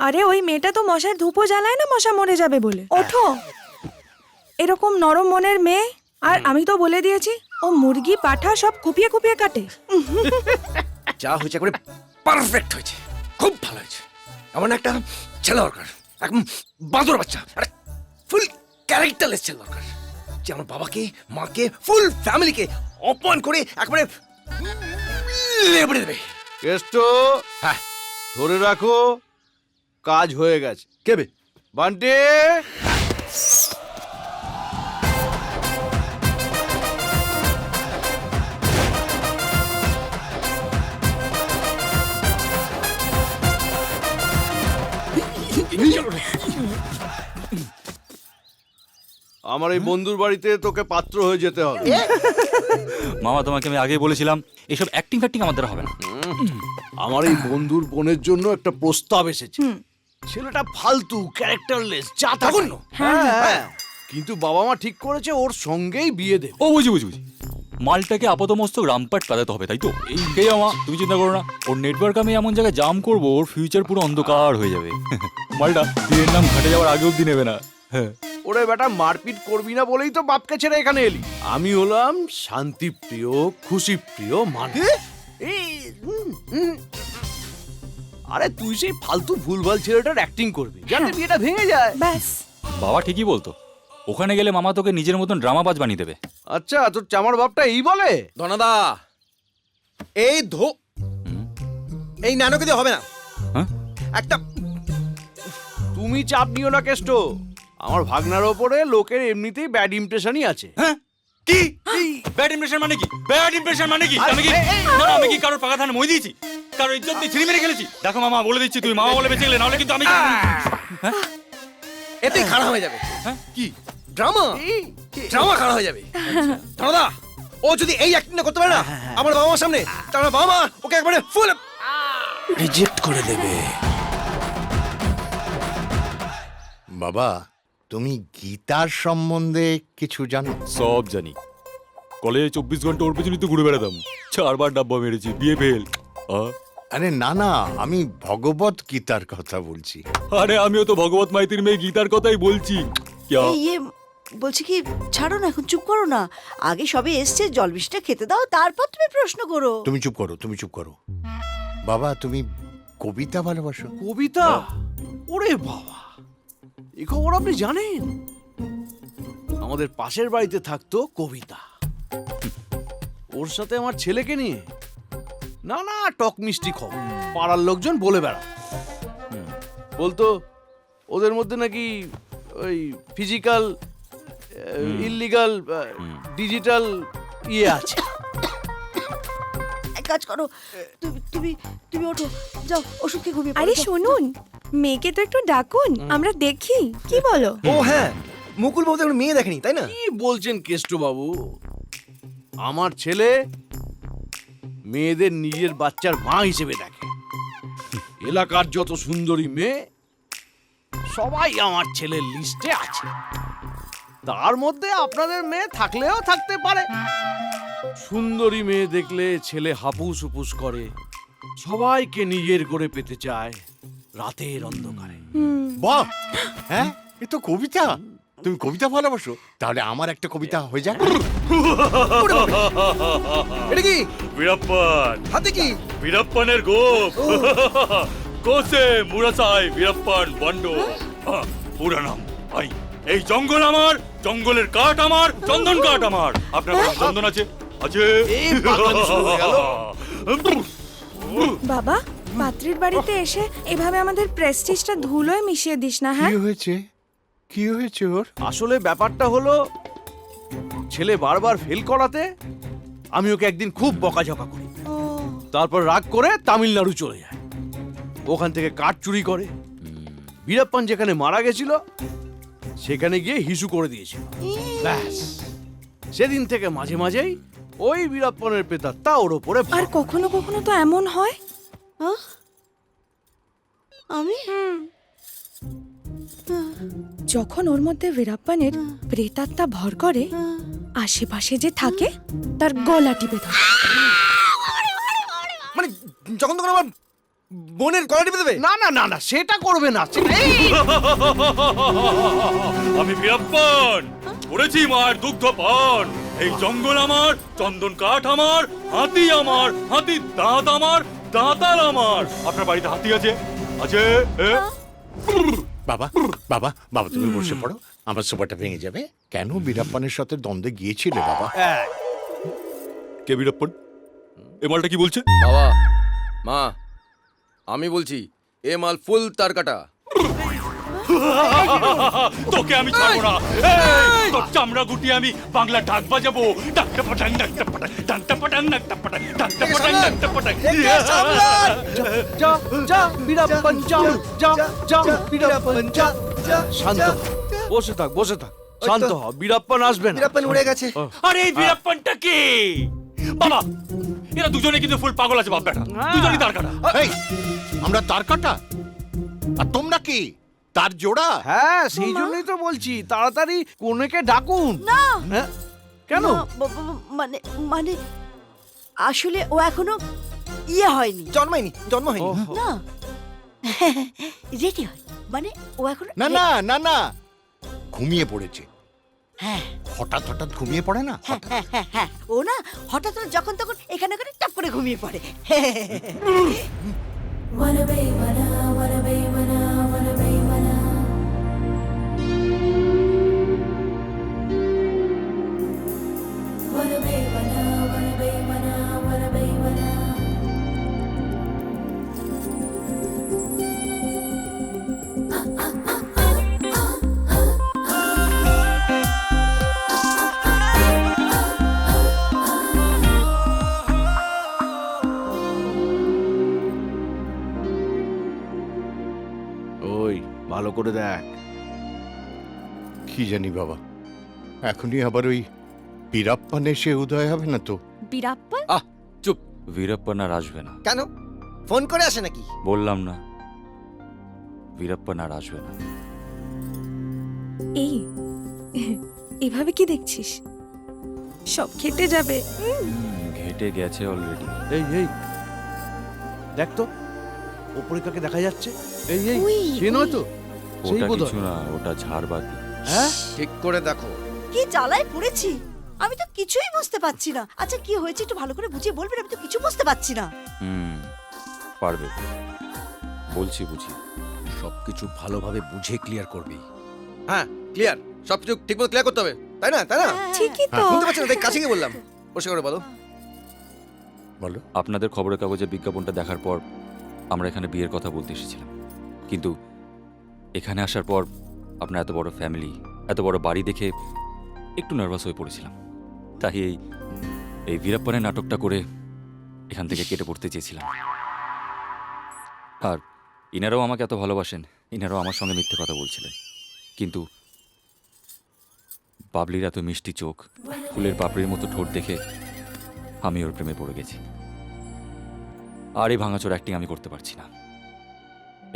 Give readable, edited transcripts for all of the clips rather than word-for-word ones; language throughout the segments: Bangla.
আরে ওই মেয়েটা তো মশার ধূপও জ্বালায় না মশা মরে যাবে বলে। ওঠো, এরকম নরম মনের মেয়ে। আর আমি তো বলে দিয়েছি ও মুরগি পাঠা সব কুপিয়ে কুপিয়ে কাটে। যা হয়েছে একবারে পারফেক্ট হয়েছে, খুব ভালো হয়েছে। এমন একটা ছেলে দরকার, একদম বাঁদর বাচ্চা, ফুল ক্যারেক্টারলেস ছেলে দরকার, যে আমার বাবাকে মাকে ফুল ফ্যামিলিকে অপমান করে একবারে লেবড়ে দেবে। কেষ্ট, হ্যাঁ ধরে রাখো, কাজ হয়ে গেছে। কেবে বান্টি, আমার এই বন্ধুর বাড়িতে তোকে পাত্র হয়ে যেতে হবে। মামা তোমাকে আমি আগেই বলেছিলাম এসব অ্যাক্টিং ফ্যাক্টিং আমাদের হবে না। আমার এই বন্ধুর বোনের জন্য একটা প্রস্তাব এসেছে। ছেলেটা ফালতু, ক্যারেক্টারলেস, যা তখন। হ্যাঁ, কিন্তু বাবা মা ঠিক করেছে ওর সঙ্গেই বিয়ে দেবে। ও বুঝি বুঝি বুঝি, মালটাকে আপাতমস্তক রামপাট কাটাতে হবে, তাই তো? এই মামা তুমি চিন্তা করো না, ওর নেটওয়ার্ক আমি এমন জায়গায় জাম করবো ওর ফিউচার পুরো অন্ধকার হয়ে যাবে। মালটা বিয়ের নাম ঘাটে যাওয়ার আগে অব্দি নেবে না। হ্যাঁ, ওরে বেটা, মারপিট করবি না বলেই তো বাপকে ছেড়ে এখানে এলি। আমি হলাম শান্তি প্রিয়, খুশি প্রিয় মানুষ। আরে তুই সেই ফালতু ভুলভাল ছেলেটার অ্যাক্টিং করবি যাতে বিয়েটা ভেঙে যায়। ব্যাস, বাবা ঠিকই বলতো, ওখানে গেলে মামা তোকে নিজের মতন ড্রামাবাজ বানিয়ে দেবে। আচ্ছা, তোর চামার বাপটা এই বলে? ধনাদা, এই এই নানকে দিয়ে হবে না। হ্যাঁ, একটা তুমি চাপ নিও না কেষ্ট, আমার ভাগনার ওপরে লোকের এমনিতেই ব্যাড ইমপ্রেশনই আছে। হ্যাঁ, কি ব্যাড ইমপ্রেশন মানে কি? ব্যাড ইমপ্রেশন মানে কি? আমি কি না, আমি কি কারোর পাকা ধানে মই দিয়েছি? কারোর ইজ্জত দিয়ে ছিঁড়ে মেরে খেলেছি? দেখো মামা, বলে দিচ্ছি, তুই মামা বলে বেঁচে গেলে, নাহলে কিন্তু আমি। এতেই খারাপ হয়ে যাবে। হ্যাঁ, কি ড্রামা ড্রামা খারাপ হয়ে যাবে। ধনাদা, ও যদি এই অ্যাক্টিংটা করতে পারে না আমার বাবা মার সামনে, তাহলে বাবা মা ওকে একবারে ফুল রিজেক্ট করে দেবে। বাবা, তুমি গীতার সম্বন্ধে কিছু জানো? সব জানি, কলেজে 24 ঘন্টা ওর পেছনে তো ঘুরে বেড়াতাম, 4বার ডাব্বা মেরেছি, বিয়ে ফেল। আরে না না, আমি ভগবত গীতার কথা বলছি। আরে আমিও তো ভগবত মাইতির মেয়ে গীতার কথাই বলছি। বলছি কি, ছাড়ো না, এখন চুপ করো না। আগে সবে এসছে, জল বিষটা খেতে দাও, তারপর তুমি প্রশ্ন করো। তুমি চুপ করো, তুমি চুপ করো। বাবা, তুমি কবিতা ভালোবাসো? কবিতা? ওরে বাবা, এই খবর আপনি জানেন? আমাদের পাশের বাড়িতে থাকতো কবিতা, ওর সাথে আমার ছেলেকে নিয়ে না টক মিষ্টি খবর পাড়ার লোকজন বলে বেড়া। বলতো ওদের মধ্যে নাকি ওই ফিজিক্যাল, ইললিগাল, ডিজিটাল আছে। এক কাজ করো, তুমি তুমি ওঠো, যাও ওষুধ খেয়ে ঘুমিয়ে পড়ো, আরে যাও। শুনুন, মেয়েকে তো একটু ডাকুন, আমরা দেখি। কি বলো? ও হ্যাঁ, মুকুল বাবু তো এখন মেয়ে দেখেনি, তাই না? কি বলছেন কেষ্ট বাবু? আমার ছেলে মেয়েদের নিজের বাচ্চার মা হিসেবে দেখে। এলাকার যত সুন্দরী মেয়ে সবাই আমার ছেলের লিস্টে আছে। তার মধ্যে আপনাদের মেয়ে থাকলেও থাকতে পারে। সুন্দরী মেয়ে দেখলে ছেলে হাপুস হুপুস করে, সবাইকে নিজের করে পেতে চায় রাতের অন্ধকারে। বাহ, হ্যাঁ, এ তো কবিতা। তুমি কবিতা ভালোবাসো? তাহলে আমার একটা কবিতা হয়ে যাক। এটা কি বীরাপ্পান, হাতে কি? বীরাপ্পানের গোপ কোসে মুরাসাই বীরাপ্পান বন্ড। পুরা নাম ভাই, এই জঙ্গল আমার, জঙ্গলের কাঠ আমার, চন্দন কাঠ আমার। আপনার চন্দন আছে? আছে। এই পাগল শুরু হয়ে গেল। বাবা, পাত্রীর বাড়িতে এসে এভাবে আমাদের প্রেস্টিজটা ধুলোয় মিশিয়ে দিস না। হ্যাঁ, কি হয়েছে? কি হয়েছে ওর? আসলে ব্যাপারটা হলো, ছেলে বারবার ফেল করাতে আমি ওকে একদিন খুব বকাঝকা করি। তারপর রাগ করে তামিলনাড়ু চলে যায়, ওখান থেকে কাঠ চুরি করে। বীরাপ্পান যেখানে মারা গেছিল সেখানে গিয়ে হিসু করে দিয়েছিল। ব্যাস, সেদিন থেকে মাঝে মাঝেই ওই বীরাপ্পানের প্রেতাত্মা ওর ওপরে আর কখনো কখনো তো এমন হয়। আমি যখন ওর মধ্যে বীরাপ্পানের প্রেতাত্মা ভর করে, আশেপাশে যে থাকে তার গলা টিপে ধরে। মানে যখন তখন আমার বোনের গলা টিপে দেবে? না না না না, সেটা করবে না। এই! আমি বীরপ্পন করেছি মায়ের দুগ্ধ পান। এই জঙ্গল আমার, চন্দন কাঠ আমার, হাতি আমার, হাতির দাঁত আমার, দাঁতাল আমার। আপনার বাড়িতে হাতি আছে? আছে? এ? বাবা বাবা বাবা তুমি বসে পড়ো, আমার সোফাটা ভেঙে যাবে। কেন বীরাপ্পানের সাথে দ্বন্দ্বে গিয়েছিলে বাবা? কে বীরপ্পন? এ মালটা কি বলছে? বাবা, মা, আমি বলছি এ মাল ফুল তার কাটা। তোকে আমি ছাড়বো না। এই, তোর চামড়া গুটিয়ে আমি বাংলা ঢাক বাজাবো। ডাকটা পাটাং ডাকটা পাটাং ডাকটা পাটাং ডাকটা পাটাং ডাকটা পাটাং ডাকটা পাটাং। যা যা বীরাপ্পন, যা যা যা বীরাপ্পন, যা। শান্ত হ, বসে থাক, বসে থাক, শান্ত হ। বীরাপ্পন আসবে না। বীরাপ্পন উড়ে গেছে। আরে এই বীরপ্পনটা কে? বাবা, এরা দুজনে কিন্তু ফুল পাগল আছে বাপ বেটা। দুজনেই তার কাটা। এই, আমরা তার কাটা আর তোমরা কি তার জোড়া? হ্যাঁ, সেই জন্যই তো বলছি তাড়াতাড়ি কনেকে ডাকুন। না হ্যাঁ, কেন? না, মানে মানে আসলে ও এখনো ইয়ে হয়নি, জন্ম হয়নি। ওহো। না রেডি হয়, মানে ও এখনো না না না না, ঘুমিয়ে পড়েছে। হ্যাঁ হঠাৎ হঠাৎ ঘুমিয়ে পড়ে না? হ্যাঁ হ্যাঁ হ্যাঁ হ্যাঁ, ও না হঠাৎ করে যখন তখন এখানে করে টপ করে ঘুমিয়ে পড়ে। ওই ভালো করে দেখ। কি জানি বাবা, এখনই আবার ওই বীরাপ্পান এসে উদয় হবে না তো? বীরাপ্পন? আহ, চুপ। বীরাপ্পন আর আসবে না। কেন? ফোন করে আসে নাকি? বললাম না, বীরাপ্পন আর আসবে না। এই এভাবে কি দেখছিস? সব খেটে যাবে। ঘেটে গেছে অলরেডি। এই এই দেখ তো, ওপরে কাকে দেখা যাচ্ছে? এই এই, ওই, সে নয় তো? সেই ওটা বোধহয়। কিছু না, ওটা ঝাড়বাতি। হ্যাঁ, ঠিক করে দেখো। কি জ্বালায় পড়েছি, আমি তো কিছুই বুঝতে পারছি না। আচ্ছা কি হয়েছে একটু ভালো করে বুঝিয়ে বলবেন, আমি তো কিছু বুঝতে পারছি না। পারবে, বলছি বুঝি। সবকিছু ভালোভাবে বুঝে ক্লিয়ার করবি। হ্যাঁ, ক্লিয়ার। সবকিছু ঠিকমতো ক্লিয়ার করতে হবে, তাই না? তাই না? ঠিকই তো। শুনতে পাচ্ছি না, তাই কাছে গিয়ে বললাম। বসে করে বলো। বলো। আপনাদের খবরের কাগজের বিজ্ঞাপনটা দেখার পর আমরা এখানে বিয়ের কথা বলতে এসেছিলাম, কিন্তু এখানে আসার পর আপনার এত বড় ফ্যামিলি, এত বড় বাড়ি দেখে একটু নার্ভাস হয়ে পড়েছিলাম। তাই এই বীরাপ্পনের নাটকটা করে এখান থেকে কেটে পড়তে চেয়েছিলাম। আর ইনারাও আমাকে এত ভালোবাসেন, ইনারাও আমার সঙ্গে মিথ্যে কথা বলছিলেন, কিন্তু বাবলির এত মিষ্টি চোখ, ফুলের পাপড়ির মতো ঠোঁট দেখে আমি ওর প্রেমে পড়ে গেছি। আর এই ভাঙাচোর অ্যাক্টিং আমি করতে পারছি না।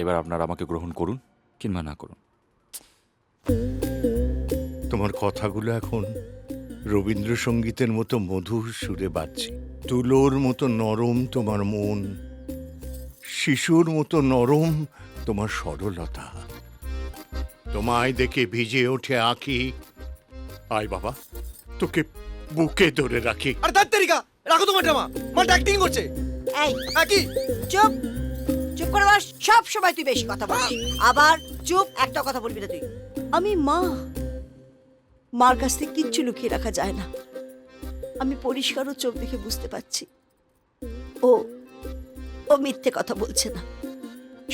এবার আপনারা আমাকে গ্রহণ করুন কিংবা না করুন। তোমার কথাগুলো এখন রবীন্দ্রসঙ্গীতের মতো মধুর সুরে বাজছে। তুলোর মতো নরম তোমার মন, শিশুর মতো নরম তোমার সরলতা। তোমায় দেখে ভিজে ওঠে আঁখি। আয় বাবা, তোকে বুকে ধরে রাখি। আর তার তারিকা রাখো তোমার জামা। মালটা অ্যাক্টিং করছে। এই কি? চুপ, চুপ করে বস। সব সময় তুই বেশি কথা বলিস। আবার চুপ, একটা কথা বলবি না তুই। আমি মা, মার কাছ থেকে কিচ্ছু লুকিয়ে রাখা যায় না। আমি পরিষ্কার ও চোখ দেখে বুঝতে পারছি ও ও মিথ্যে কথা বলছে না,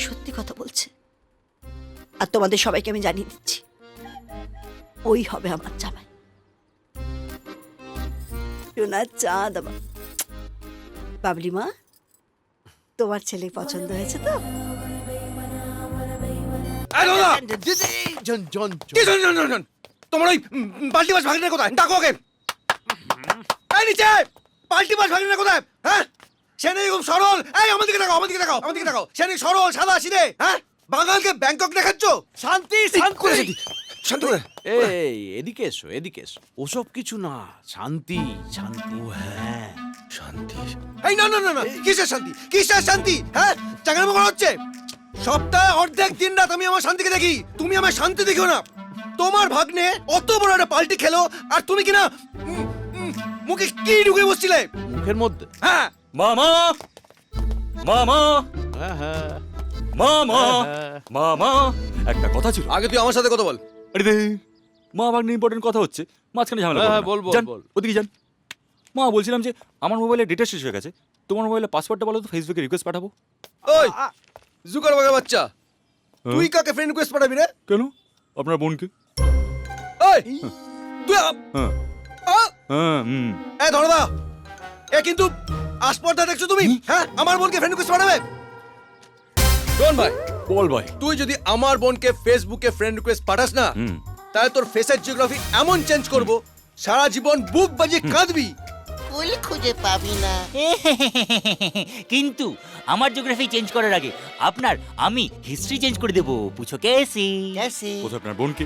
সত্যি কথা বলছে। আর তোমাদের সবাইকে আমি জানিয়ে দিচ্ছি, ওই হবে আমার জামাই। সোনার চাঁদ আমার। বাবলি মা, তোমার ছেলে পছন্দ হয়েছে তো? জন জন কি শোন শোন শোন, তোমার ওই পাল্টি বাস ভাগিনা কোথায়? ডাকো ওকে। এই নিচে পাল্টি বাস ভাগিনা কোথায়? হ্যাঁ, সে নেই খুব সরল। এই আমার দিকে তাকাও, আমার দিকে তাকাও, আমার দিকে তাকাও। সে নেই সরল, সাদা সিধে। হ্যাঁ, বাঙালকে ব্যাংকক দেখাচ্ছ? শান্তি, শান্তি, শান্তি করে। এই এদিকে এসো, এদিকে এসো। ওসব কিছু না, শান্তি শান্তি। ও হ্যাঁ, শান্তি? এই না না না না, কিসের শান্তি, কিসের শান্তি? হ্যাঁ, চাকরি করা হচ্ছে। সপ্তাহে অর্ধেক দিন রাত আমি আমার শান্তিকে দেখি, তুমি আমার শান্তি দেখিও না। তোমার ভাগ্নে অত বড় একটা পাল্টি খেলো, আর তুমি কিনা মুখে কি ঢুকে বসছিলে? মুখের মধ্যে? হ্যাঁ, মামা মামা হ্যাঁ হ্যাঁ মামা হ্যাঁ। মামা একটা কথা ছিল। আগে তুই আমার সাথে কথা বল। আরে দে, মা ভাগ্নে ইম্পর্টেন্ট কথা হচ্ছে, মাঝখানে ঝামেলা হ্যাঁ, করবে না। বল, বল, যান, বল। ওদিকে যান। মা বলছিলাম যে আমার মোবাইলে ডেটা শেষ হয়ে গেছে, তোমার মোবাইলে পাসওয়ার্ডটা বলো তো, ফেসবুকে রিকোয়েস্ট পাঠাবো। ওই জুকারবার্গের বাচ্চা, তুই কাকে ফ্রেন্ড রিকোয়েস্ট পাঠাবি রে? কেন? আপনার বোনকে। ওই তুই হ্যাঁ হ্যাঁ এই ধরদা, এ কিন্তু আসপর্দা দেখছো তুমি? হ্যাঁ, আমার বোনকে ফ্রেন্ড রিকোয়েস্ট পাঠাবে? শোন ভাই, বল ভাই। তুই যদি আমার বোনকে ফেসবুকে ফ্রেন্ড রিকোয়েস্ট পাঠাস না, হুম। তাহলে তোর ফেসের জিওগ্রাফি এমন চেঞ্জ করব, সারা জীবন বুক বাজিয়ে কাঁদবি। ফুল খুঁজে পাবি না কিন্তু আমার জিওগ্রাফি চেঞ্জ করার আগে আমি হিস্ট্রি চেঞ্জ করে দেবো পুছো কেসি প্রথমে আপনার বোনকে,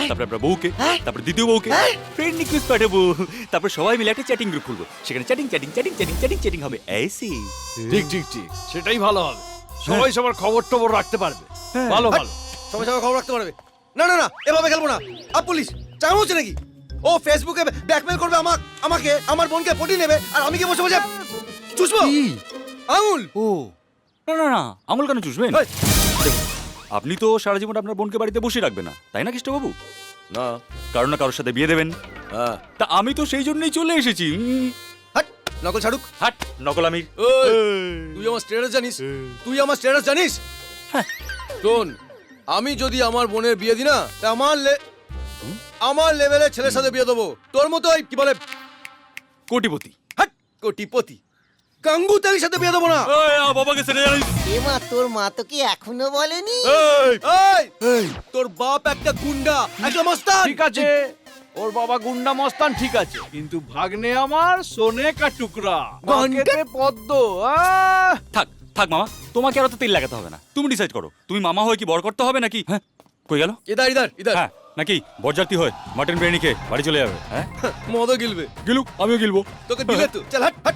তারপরে আপনার বউকে, তারপরে দ্বিতীয় বউকে ফ্রেন্ড রিকোয়েস্ট পাঠাবো, তারপর সবাই মিলে একটা চ্যাটিং গ্রুপ খুলবো, সেখানে chatting chatting chatting chatting chatting chatting হবে। এসি ঠিক ঠিক ঠিক, সেটাই ভালো হবে। সবাই সবার খবর টবর রাখতে পারবে। ভালো ভালো। সবাই সবাই খবর রাখতে পারবে। না না না, এভাবে খেলবো না। আর পুলিশ চাই হচ্ছে নাকি? ও ফেসবুকে ব্ল্যাকমেল করবে আমাকে, আমার বোনকে পটি নেবে, আর আমি কি বসে বসে চুষবো আঙুল? ও না না না, আঙুল কেন চুষবেন? এই, দেখুন, আপনি তো সারা জীবন আপনার বোনকে বাড়িতে বসে রাখবেন না, তাই না কৃষ্ণবাবু? না, কারো না কারোর সাথে বিয়ে দেবেন। হ্যাঁ, তা আমি তো সেই জন্যই চলে এসেছি। হাট, নকল ছাড়ুক। হাট নকল আমির। ওই, তুই আমার স্ট্যাটাস জানিস? তুই আমার স্ট্যাটাস জানিস? শোন, আমি যদি আমার বোনের বিয়ে দিই না, তা আমার লেভেলের ছেলের সাথে বিয়ে দেবো। তোর মতো ওই কি বলে কোটিপতি। হাট, কোটিপতি গাঙ্গু তেলির সাথে বিয়ে দেবো না। বাবাকে ছেড়ে জানিস? এমা তোর মা তো কি এখনো বলেনি এই, তোর বাপ একটা গুন্ডা, একটা মস্তান। ঠিক আছে, ওর বাবা গুন্ডা মস্তান, ঠিক আছে, কিন্তু ভাগ্নে আমার সোনে কা টুকরা, বাঁকেতে পদ্ম। থাক থাক মামা, তোমাকে আর অত তেল লাগাতে হবে না। তুমি ডিসাইড করো, তুমি মামা হয়ে কি বর করতে হবে নাকি? হ্যাঁ, কই গেল? ইধার ইধার ইধার। হ্যাঁ, নাকি বরযাত্রী হয় মাটন বিরিয়ানি খেয়ে বাড়ি চলে যাবে? হ্যাঁ, মদও গিলবে, গিলুক, আমিও গিলবো। তোকে দিলে তো চল, হাট হাট।